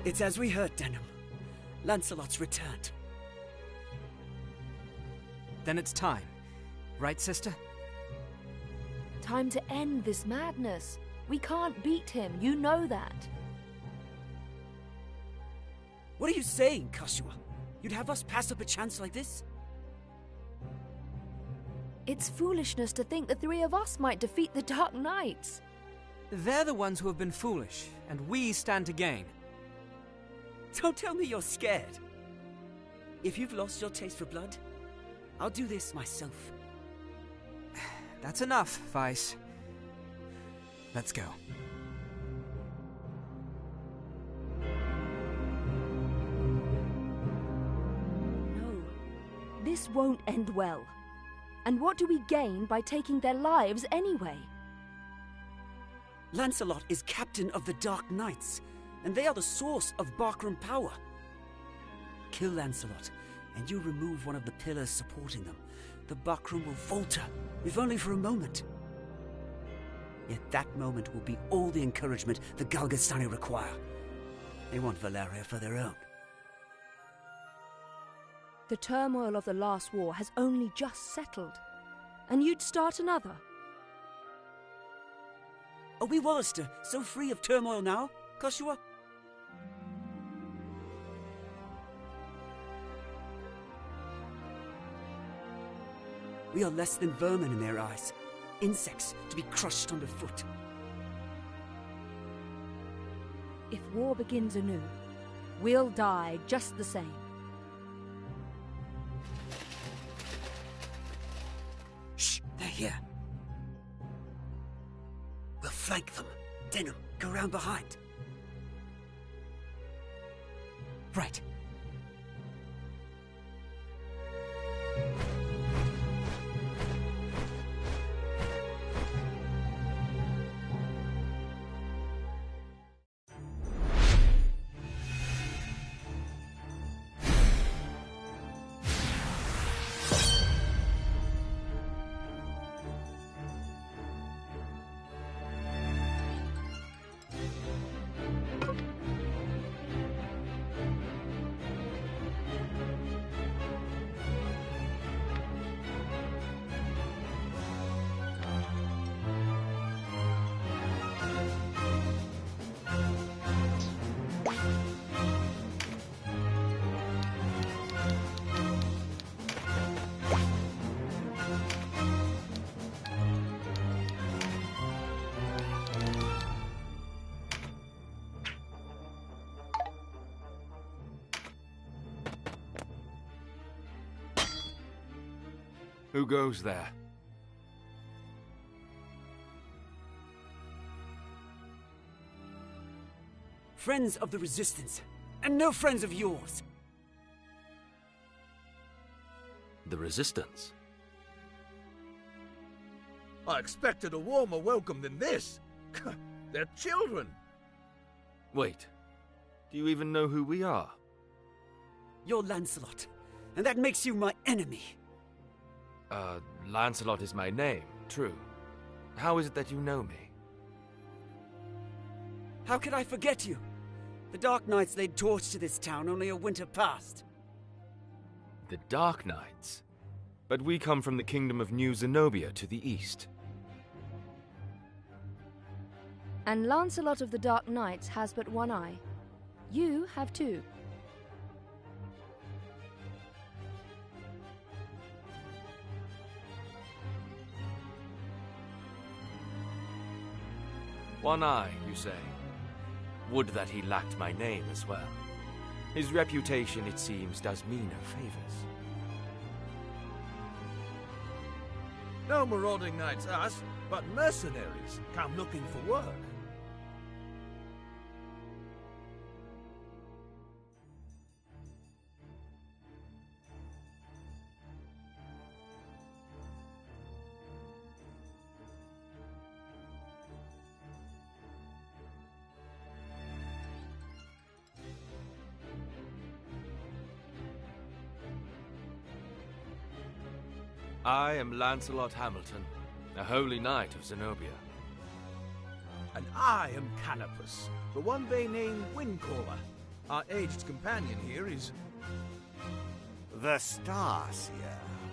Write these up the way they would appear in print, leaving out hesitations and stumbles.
It's as we heard, Denham. Lancelot's returned. Then it's time. Right, sister? Time to end this madness. We can't beat him, you know that. What are you saying, Joshua? You'd have us pass up a chance like this? It's foolishness to think the three of us might defeat the Dark Knights. They're the ones who have been foolish, and we stand to gain. Don't tell me you're scared. If you've lost your taste for blood, I'll do this myself. That's enough, Vice. Let's go. No, this won't end well. And what do we gain by taking their lives anyway? Lancelot is captain of the Dark Knights, and they are the source of Barkram power. Kill Lancelot, and you remove one of the pillars supporting them. The Barkram will falter, if only for a moment. Yet that moment will be all the encouragement the Galgastani require. They want Valeria for their own. The turmoil of the last war has only just settled, and you'd start another. Are we Wallister so free of turmoil now, Joshua? We are less than vermin in their eyes, insects to be crushed underfoot. If war begins anew, we'll die just the same. Shh, they're here. We'll flank them. Denham, go round behind. Right. Who goes there? Friends of the Resistance, and no friends of yours. The Resistance? I expected a warmer welcome than this. They're children. Wait, do you even know who we are? You're Lancelot, and that makes you my enemy. Lancelot is my name, true. How is it that you know me? How could I forget you? The Dark Knights laid torch to this town only a winter past. The Dark Knights? But we come from the kingdom of New Zenobia to the east. And Lancelot of the Dark Knights has but one eye. You have two. One eye, you say? Would that he lacked my name as well. His reputation, it seems, does me no favors. No marauding knights us, but mercenaries come looking for work. I am Lancelot Hamilton, a holy knight of Zenobia. And I am Canopus, the one they name Windcaller. Our aged companion here is... The Starseer,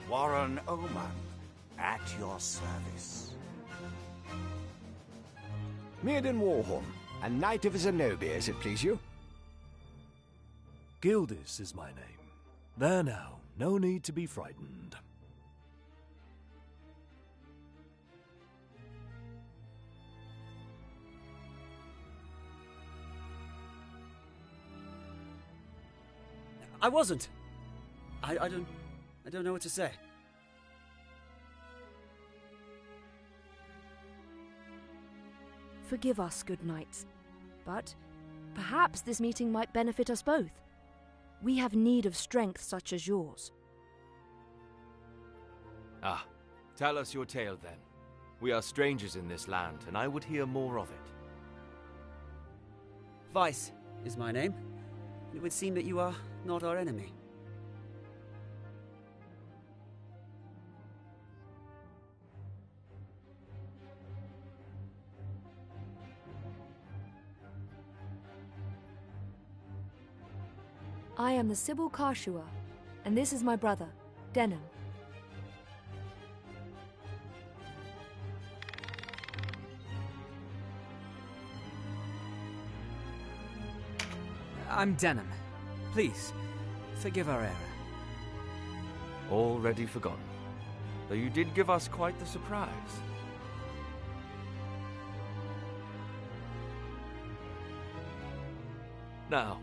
Warren Oman, at your service. Mirden Warhorn, a knight of Zenobia, as it please you. Gildis is my name. There now, no need to be frightened. I wasn't. I don't know what to say. Forgive us, good knights, but perhaps this meeting might benefit us both. We have need of strength such as yours. Ah, tell us your tale then. We are strangers in this land, and I would hear more of it. Vice is my name. It would seem that you are not our enemy. I am the Sybil Karshua, and this is my brother, Denham. I'm Denham. Please, forgive our error. Already forgotten. Though you did give us quite the surprise. Now,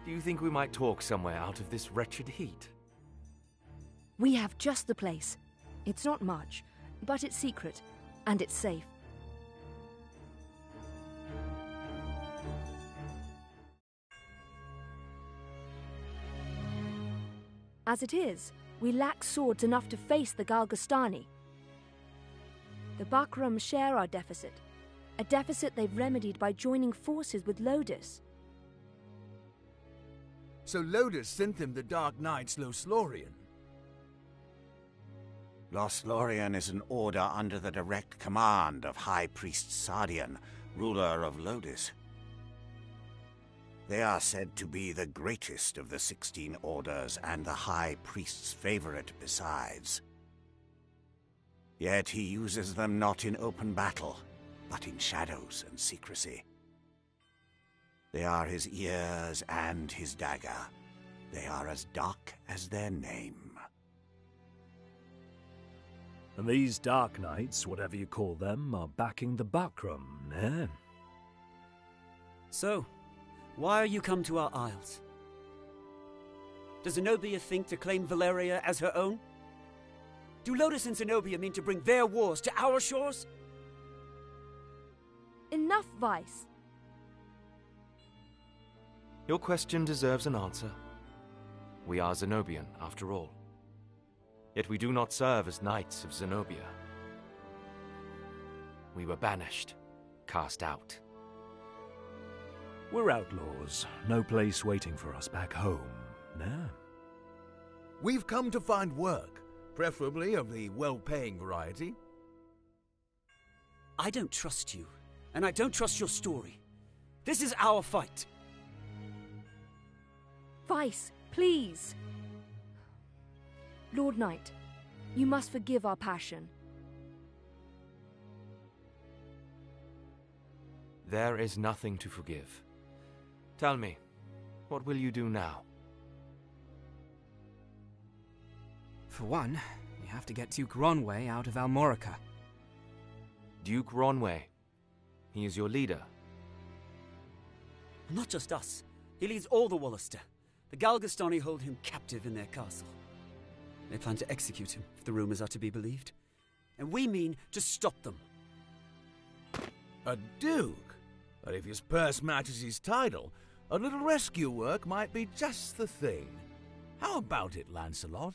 do you think we might talk somewhere out of this wretched heat? We have just the place. It's not much, but it's secret, and it's safe. As it is, we lack swords enough to face the Galgastani. The Bakram share our deficit, a deficit they've remedied by joining forces with Lodis. So Lodis sent them the Dark Knight's Loslorian. Loslorian is an order under the direct command of High Priest Sardian, ruler of Lodis. They are said to be the greatest of the 16 orders and the High Priest's favorite besides. Yet he uses them not in open battle, but in shadows and secrecy. They are his ears and his dagger. They are as dark as their name. And these Dark Knights, whatever you call them, are backing the Bakram, eh? So, why are you come to our isles? Does Zenobia think to claim Valeria as her own? Do Lodis and Zenobia mean to bring their wars to our shores? Enough, Vice. Your question deserves an answer. We are Zenobian, after all. Yet we do not serve as knights of Zenobia. We were banished, cast out. We're outlaws. No place waiting for us back home, nah? We've come to find work, preferably of the well-paying variety. I don't trust you, and I don't trust your story. This is our fight. Vice, please. Lord Knight, you must forgive our passion. There is nothing to forgive. Tell me, what will you do now? For one, we have to get Duke Ronway out of Almorica. Duke Ronway. He is your leader. Not just us. He leads all the Wallister. The Galgastani hold him captive in their castle. They plan to execute him, if the rumors are to be believed. And we mean to stop them. A duke? But if his purse matches his title, a little rescue work might be just the thing. How about it, Lancelot?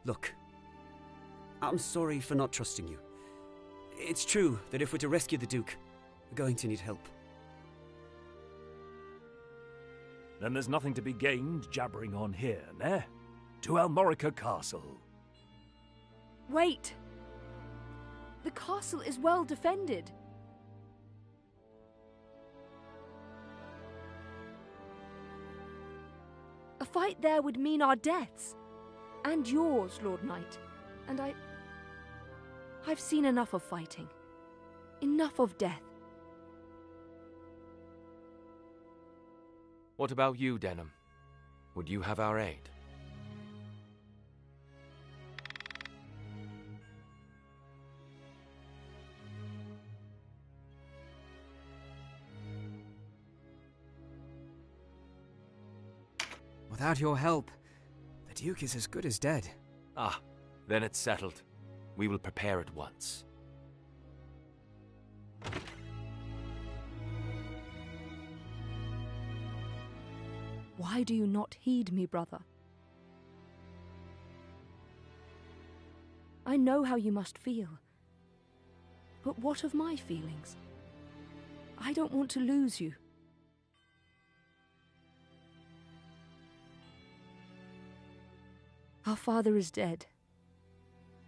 Look, I'm sorry for not trusting you. It's true that if we're to rescue the Duke, we're going to need help. Then there's nothing to be gained jabbering on here, nah? To Almorica Castle. Wait! The castle is well defended. fight there would mean our deaths. And yours, Lord Knight. And I've seen enough of fighting. Enough of death. What about you, Denham? Would you have our aid? Without your help, the Duke is as good as dead. Ah, then it's settled. We will prepare at once. Why do you not heed me, brother? I know how you must feel. But what of my feelings? I don't want to lose you. Our father is dead.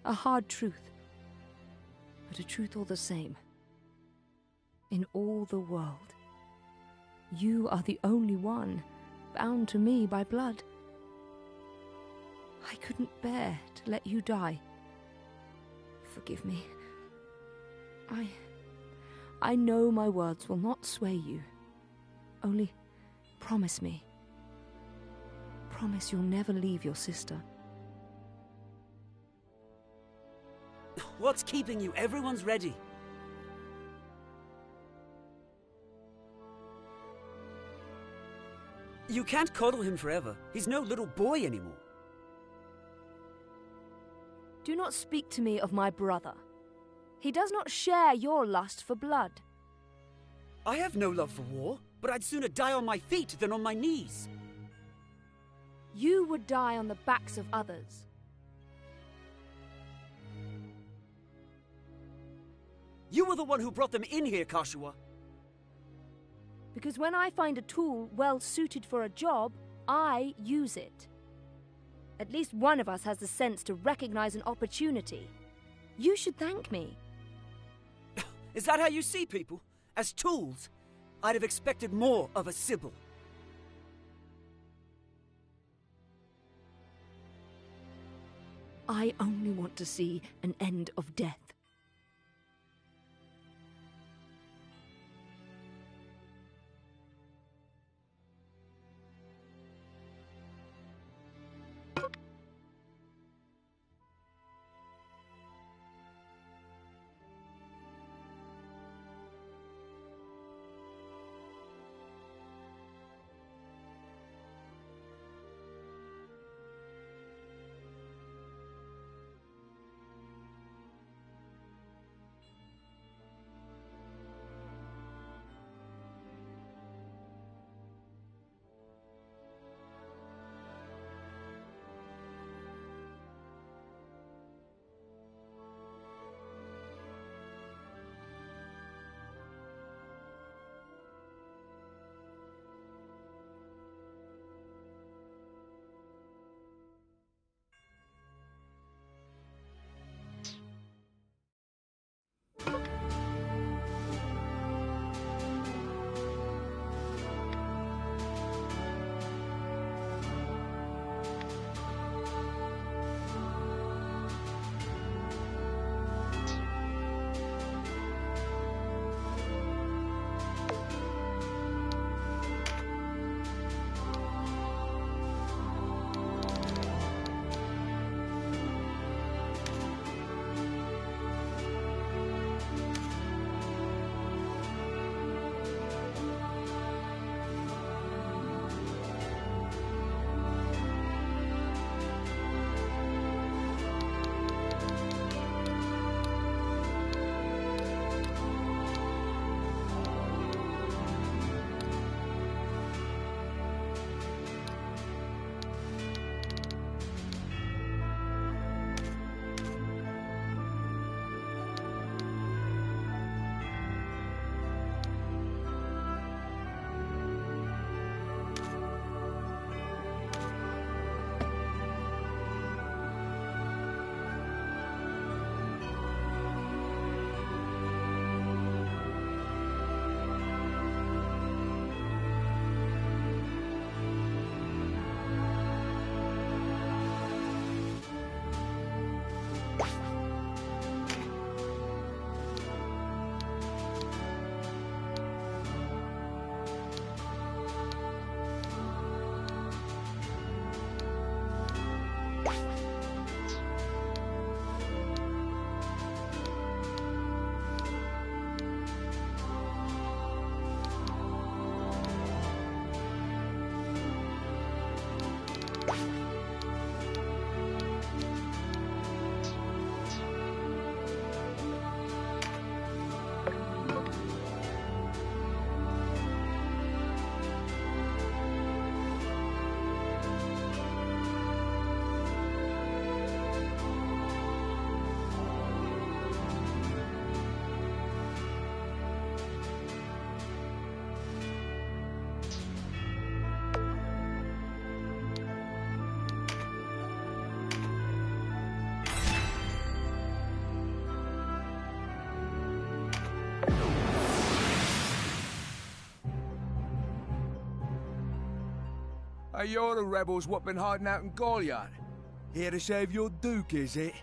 A hard truth, but a truth all the same. In all the world, you are the only one bound to me by blood. I couldn't bear to let you die. Forgive me. I know my words will not sway you. Only promise me. Promise you'll never leave your sister. What's keeping you? Everyone's ready. You can't coddle him forever. He's no little boy anymore. Do not speak to me of my brother. He does not share your lust for blood. I have no love for war, but I'd sooner die on my feet than on my knees. You would die on the backs of others. You were the one who brought them in here, Kashua. Because when I find a tool well suited for a job, I use it. At least one of us has the sense to recognize an opportunity. You should thank me. Is that how you see people? As tools? I'd have expected more of a Sybil. I only want to see an end of death. You're the rebels what been hiding out in Goliath. Here to save your Duke, is it?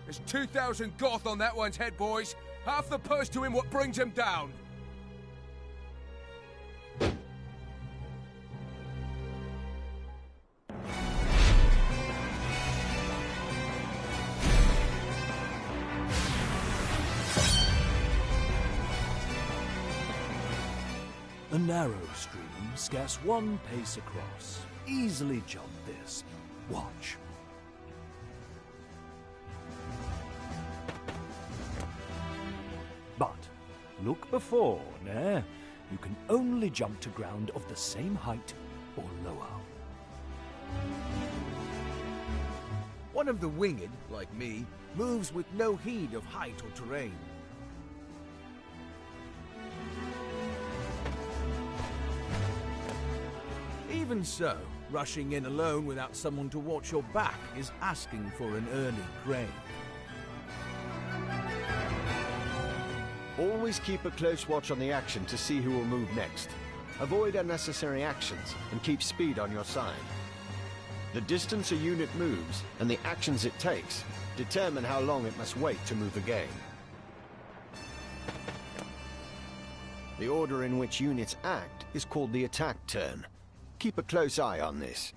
There's 2,000 Goth on that one's head, boys. Half the purse to him what brings him down. A narrow stream, scarce one pace across. Easily jump this. Watch. But look before, ne? You can only jump to ground of the same height or lower. One of the winged, like me, moves with no heed of height or terrain. Even so, rushing in alone without someone to watch your back is asking for an early grave. Always keep a close watch on the action to see who will move next. Avoid unnecessary actions and keep speed on your side. The distance a unit moves and the actions it takes determine how long it must wait to move again. The order in which units act is called the attack turn. Keep a close eye on this.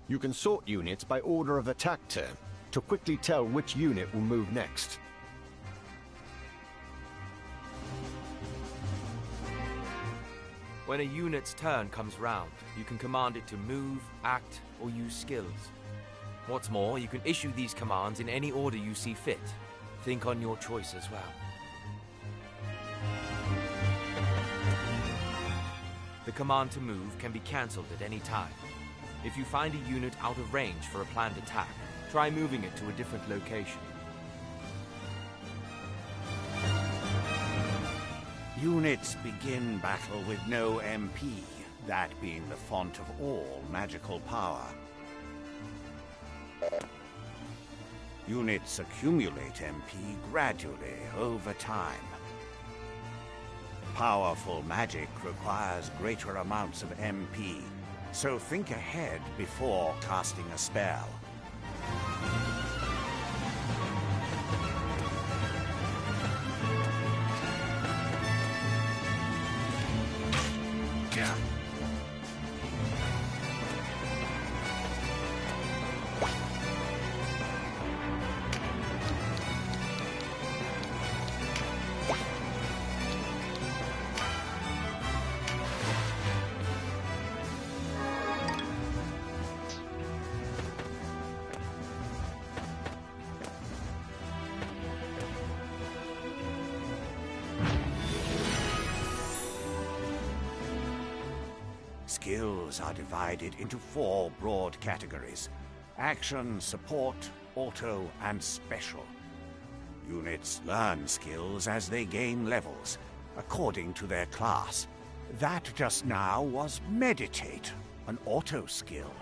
You can sort units by order of attack turn to quickly tell which unit will move next. When a unit's turn comes round, you can command it to move, act, or use skills. What's more, you can issue these commands in any order you see fit. Think on your choice as well. The command to move can be cancelled at any time. If you find a unit out of range for a planned attack, try moving it to a different location. Units begin battle with no MP, that being the font of all magical power. Units accumulate MP gradually over time. Powerful magic requires greater amounts of MP, so think ahead before casting a spell. Skills are divided into 4 broad categories: action, support, auto, and special. Units learn skills as they gain levels, according to their class. That just now was meditate, an auto skill.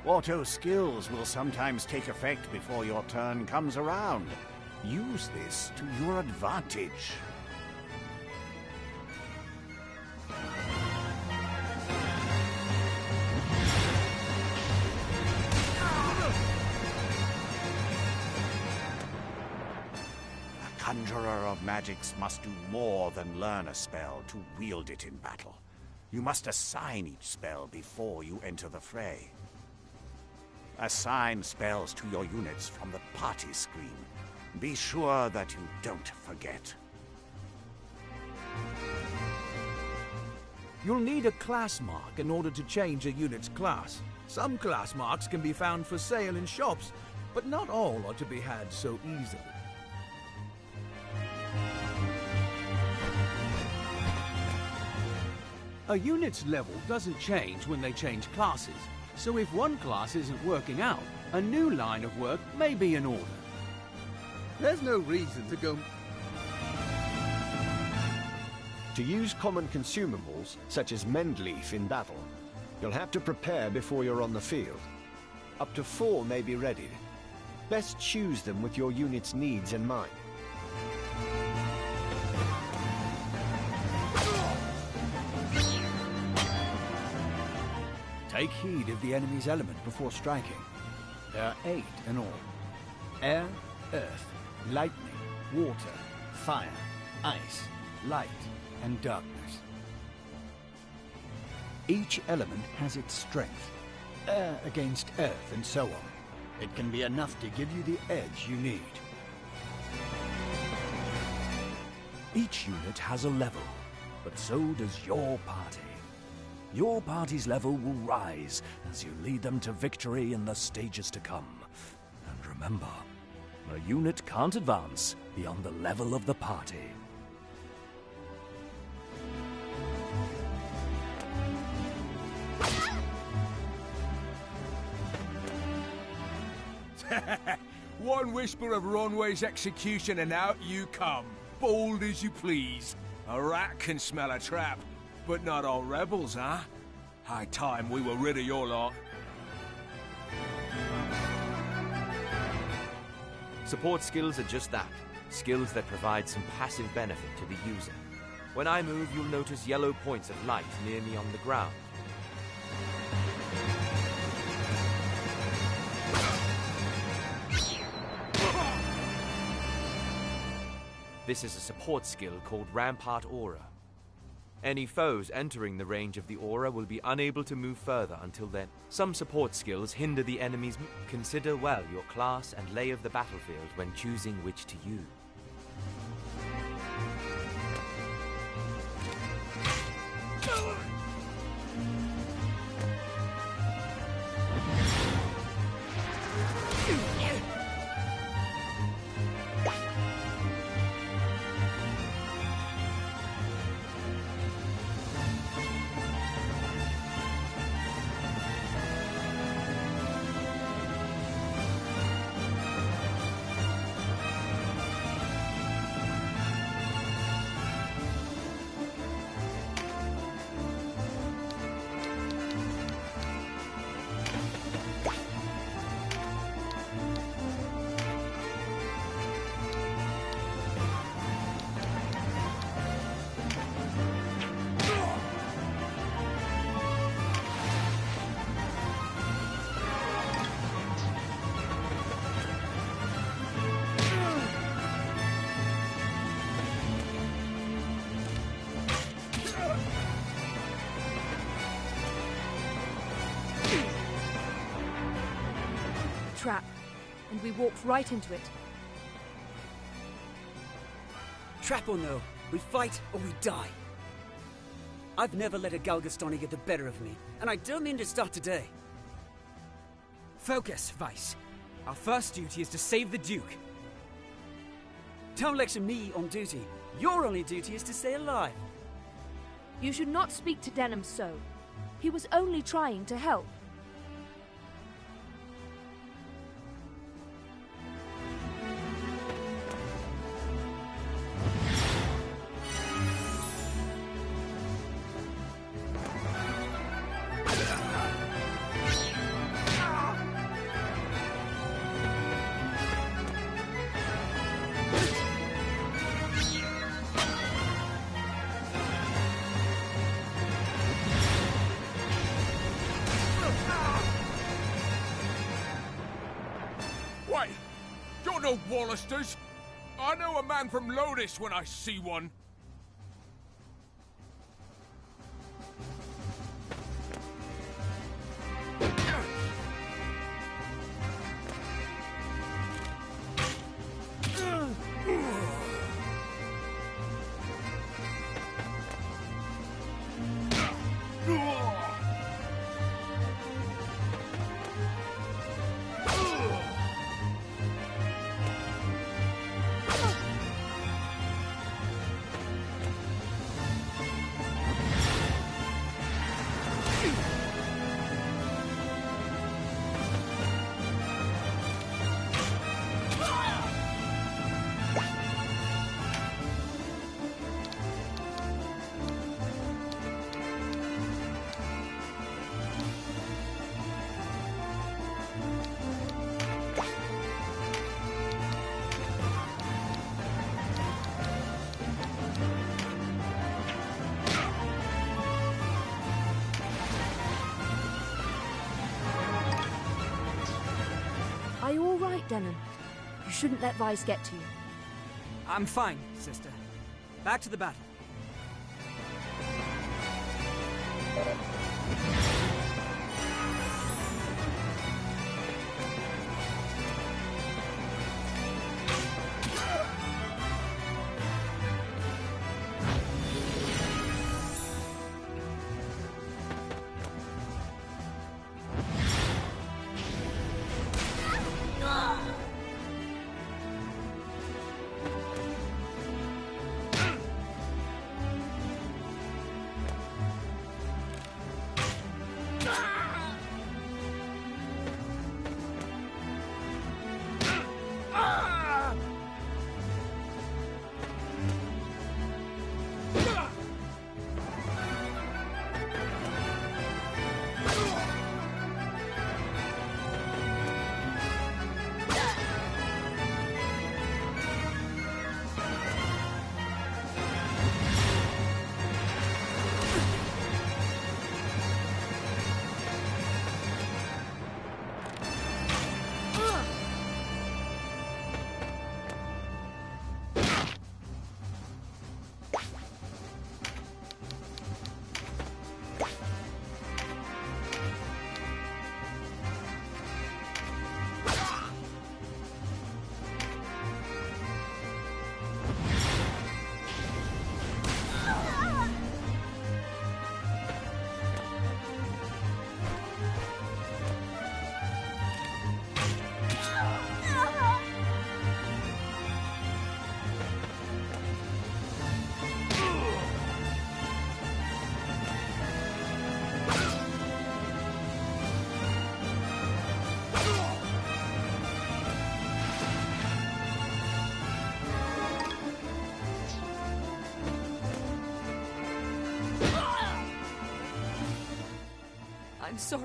Auto skills will sometimes take effect before your turn comes around. Use this to your advantage. Conjurer of magics must do more than learn a spell to wield it in battle. You must assign each spell before you enter the fray. Assign spells to your units from the party screen. Be sure that you don't forget. You'll need a class mark in order to change a unit's class. Some class marks can be found for sale in shops, but not all are to be had so easily. A unit's level doesn't change when they change classes, so if one class isn't working out, a new line of work may be in order. There's no reason to go... To use common consumables, such as Mendleaf in battle, you'll have to prepare before you're on the field. Up to 4 may be readied. Best choose them with your unit's needs in mind. Take heed of the enemy's element before striking. There are 8 in all. Air, earth, lightning, water, fire, ice, light, and darkness. Each element has its strength. Air against earth and so on. It can be enough to give you the edge you need. Each unit has a level, but so does your party. Your party's level will rise as you lead them to victory in the stages to come. And remember, a unit can't advance beyond the level of the party. One whisper of Ronway's execution and out you come, bold as you please. A rat can smell a trap, but not all rebels, huh? High time we were rid of your lot. Support skills are just that, skills that provide some passive benefit to the user. When I move, you'll notice yellow points of light near me on the ground. This is a support skill called Rampart Aura. Any foes entering the range of the aura will be unable to move further until then. Some support skills hinder the enemy's Consider well your class and lay of the battlefield when choosing which to use. Trap, and we walked right into it. Trap or no, we fight or we die. I've never let a Galgastani get the better of me, and I don't mean to start today. Focus, Vice. Our first duty is to save the Duke. Don't lecture me on duty. Your only duty is to stay alive. You should not speak to Denham so. He was only trying to help. Wait! You're no Wallisters! I know a man from Lodis when I see one. Denon. You shouldn't let Vice get to you. I'm fine, sister. Back to the battle. I'm sorry.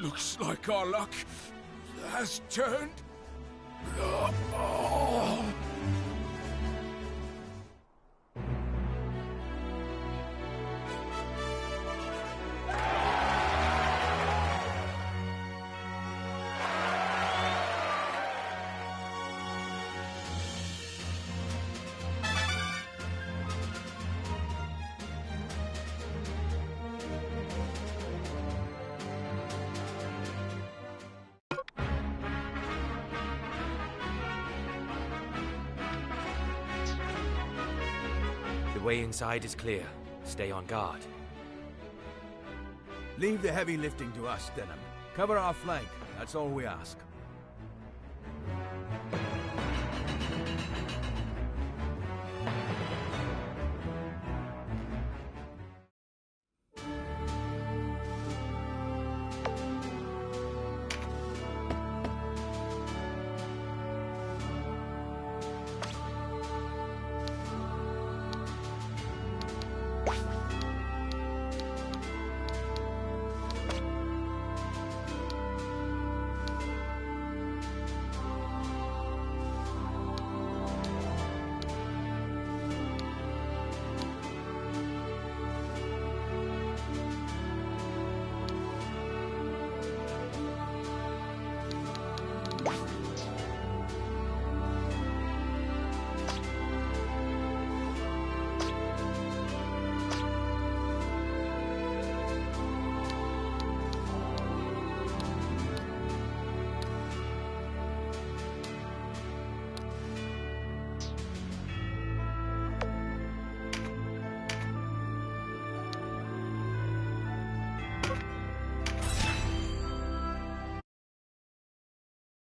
Looks like our luck has turned. The way inside is clear. Stay on guard. Leave the heavy lifting to us, Denham. Cover our flank. That's all we ask.